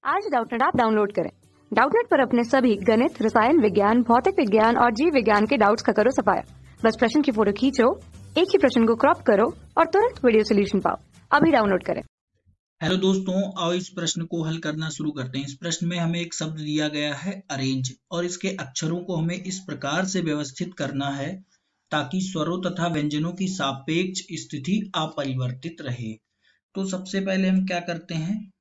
आज Doubtnut app download करें। Doubtnut पर अपने सभी गणित, रसायन विज्ञान, भौतिक विज्ञान और जीव विज्ञान के डाउट्स का करो सफाया। बस प्रश्न की फोटो खींचो, एक ही प्रश्न को क्रॉप करो और तुरंत वीडियो सोल्यूशन पाओ। अभी डाउनलोड करें। हेलो दोस्तों, आओ इस प्रश्न को हल करना शुरू करते हैं। इस प्रश्न में हमें एक शब्द दिया गया है अरेंज, और इसके अक्षरों को हमें इस प्रकार से व्यवस्थित करना है ताकि स्वरों तथा व्यंजनों की सापेक्ष स्थिति अपरिवर्तित रहे। तो सबसे पहले हम क्या करते हैं,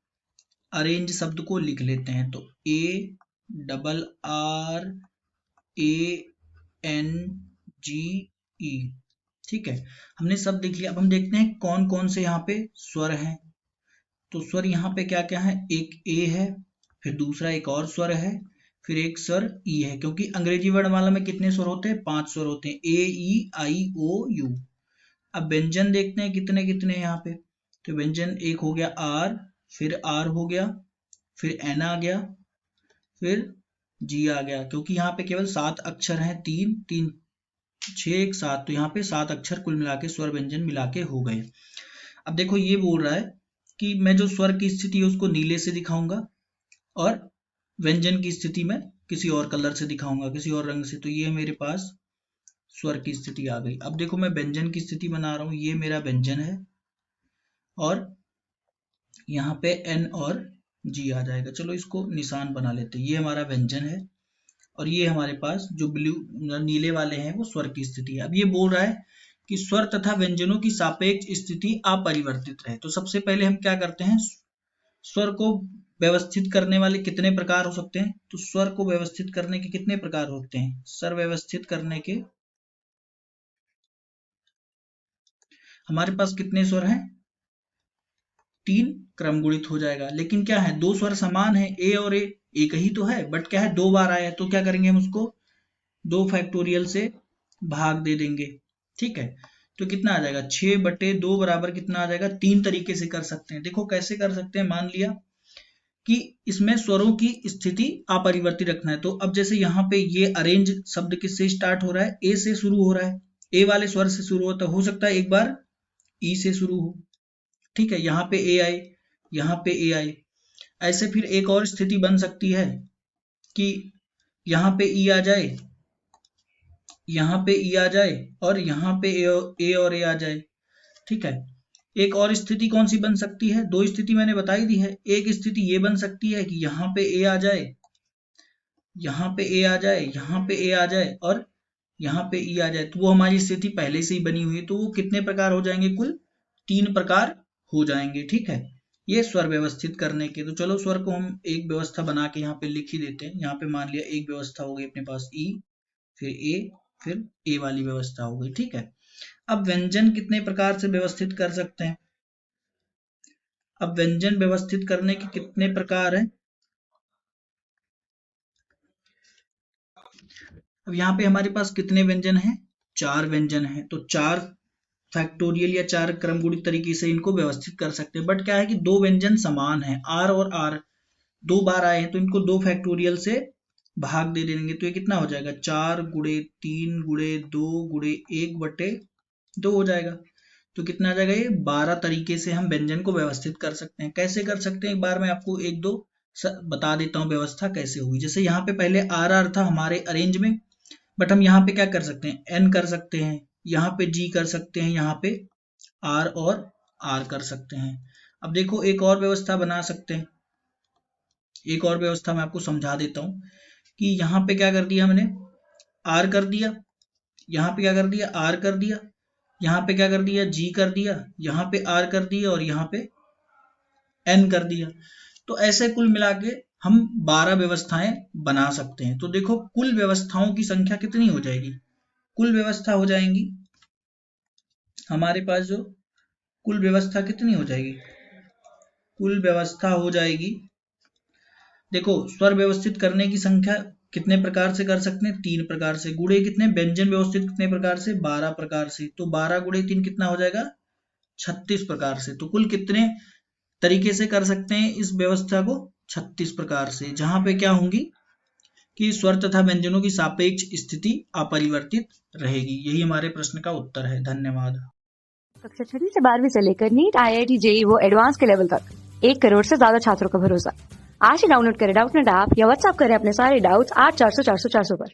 अरेंज शब्द को लिख लेते हैं। तो ARRANGE, ठीक है, हमने शब्द लिख लिया। अब हम देखते हैं कौन कौन से यहाँ पे स्वर हैं। तो स्वर यहाँ पे क्या क्या है, एक ए है, फिर दूसरा एक और स्वर है, फिर एक स्वर ई है, क्योंकि अंग्रेजी वर्णमाला में कितने स्वर होते हैं, 5 स्वर होते हैं, ए ई आई ओ यू। अब व्यंजन देखते हैं कितने कितने हैं यहाँ पे। तो व्यंजन एक हो गया आर, फिर आर हो गया, फिर एन आ गया, फिर जी आ गया, क्योंकि यहाँ पे केवल 7 अक्षर हैं, 3 3 6 1 7, तो यहाँ पे 7 अक्षर कुल मिला के स्वर व्यंजन मिला के हो गए। अब देखो ये बोल रहा है कि मैं जो स्वर की स्थिति है उसको नीले से दिखाऊंगा और व्यंजन की स्थिति में किसी और कलर से दिखाऊंगा, किसी और रंग से। तो ये मेरे पास स्वर की स्थिति आ गई। अब देखो मैं व्यंजन की स्थिति बना रहा हूं, ये मेरा व्यंजन है और यहाँ पे एन और जी आ जाएगा। चलो इसको निशान बना लेते हैं। ये हमारा व्यंजन है और ये हमारे पास जो ब्लू नीले वाले हैं वो स्वर की स्थिति है। अब ये बोल रहा है कि स्वर तथा व्यंजनों की सापेक्ष स्थिति अपरिवर्तित रहे। तो सबसे पहले हम क्या करते हैं, स्वर को व्यवस्थित करने वाले कितने प्रकार हो सकते हैं। तो स्वर को व्यवस्थित करने के कितने प्रकार होते हैं, स्वर व्यवस्थित करने के हमारे पास कितने स्वर हैं, 3 क्रम गुणित हो जाएगा। लेकिन क्या है, 2 स्वर समान है, ए और ए एक ही तो है, बट क्या है 2 बार आया है, तो क्या करेंगे हम उसको 2 फैक्टोरियल से भाग दे देंगे। ठीक है, तो कितना आ जाएगा, 6/2 बराबर कितना आ जाएगा। 3 तरीके से कर सकते हैं। देखो कैसे कर सकते हैं, मान लिया कि इसमें स्वरों की स्थिति अपरिवर्तित रखना है। तो अब जैसे यहाँ पे ये अरेंज शब्द किससे स्टार्ट हो रहा है, ए से शुरू हो रहा है, ए वाले स्वर से शुरू होता है। हो सकता है एक बार ई से शुरू हो, ठीक है, यहाँ पे ए आए, यहाँ पे ए आए। ऐसे फिर एक और स्थिति बन सकती है कि यहाँ पे ई आ जाए, यहाँ पे ई आ जाए और यहाँ पे ए और ए आ जाए। ठीक है, एक और स्थिति कौन सी बन सकती है, 2 स्थिति मैंने बता ही दी है। एक स्थिति ये बन सकती है कि यहाँ पे ए आ जाए, यहाँ पे ए आ जाए, यहाँ पे ए आ जाए और यहाँ पे ई आ जाए। तो वो हमारी स्थिति पहले से ही बनी हुई है। तो वो कितने प्रकार हो जाएंगे, कुल 3 प्रकार हो जाएंगे। ठीक है, ये स्वर व्यवस्थित करने के। तो चलो स्वर को हम एक व्यवस्था बना के यहाँ पे लिख ही देते हैं। यहाँ पे मान लिया एक व्यवस्था हो गई अपने पास ई, फिर ए, फिर ए वाली व्यवस्था हो गई। ठीक है, अब व्यंजन कितने प्रकार से व्यवस्थित कर सकते हैं। अब व्यंजन व्यवस्थित करने के कितने प्रकार हैं। अब यहाँ पे हमारे पास कितने व्यंजन हैं, 4 व्यंजन हैं। तो 4 फैक्टोरियल या 4 क्रमगुणित तरीके से इनको व्यवस्थित कर सकते हैं। बट क्या है कि 2 व्यंजन समान हैं, आर और आर 2 बार आए हैं, तो इनको 2 फैक्टोरियल से भाग दे देंगे। तो ये कितना हो जाएगा, 4 गुणे 3 गुणे 2 गुणे 1/2 हो जाएगा। तो कितना आ जाएगा, ये 12 तरीके से हम व्यंजन को व्यवस्थित कर सकते हैं। कैसे कर सकते हैं, एक बार मैं आपको 1-2 बता देता हूँ व्यवस्था कैसे होगी। जैसे यहाँ पे पहले आर आर था हमारे अरेंज में, बट हम यहाँ पे क्या कर सकते हैं, एन कर सकते हैं, यहाँ पे जी कर सकते हैं, यहाँ पे आर और आर कर सकते हैं। अब देखो एक और व्यवस्था बना सकते हैं। एक और व्यवस्था मैं आपको समझा देता हूँ कि यहाँ पे क्या कर दिया हमने, आर कर दिया, यहाँ पे क्या कर दिया, आर कर दिया, यहाँ पे क्या कर दिया, जी कर दिया, यहाँ पे आर कर दिया और यहाँ पे एन कर दिया। तो ऐसे कुल मिला के हम 12 व्यवस्थाएं बना सकते हैं। तो देखो कुल व्यवस्थाओं की संख्या कितनी हो जाएगी, कुल व्यवस्था हो जाएंगी हमारे पास, जो कुल व्यवस्था कितनी हो जाएगी, कुल व्यवस्था हो जाएगी। देखो स्वर व्यवस्थित करने की संख्या कितने प्रकार से कर सकते हैं, 3 प्रकार से। गुणे कितने, व्यंजन व्यवस्थित कितने प्रकार से, 12 प्रकार से। तो 12 गुणे 3 कितना हो जाएगा, 36 प्रकार से। तो कुल कितने तरीके से कर सकते हैं इस व्यवस्था को, 36 प्रकार से, जहां पे क्या होंगी कि स्वर तथा व्यंजनों की सापेक्ष स्थिति अपरिवर्तित रहेगी। यही हमारे प्रश्न का उत्तर है। धन्यवाद। कक्षा 6 से 12वीं से लेकर नीट, IIT, JEE वो एडवांस के लेवल तक 1 करोड़ से ज्यादा छात्रों का भरोसा। आज ही डाउनलोड करें डाउटनेट ऐप या व्हाट्सएप करें अपने सारे डाउट्स 8400 400 400 पर।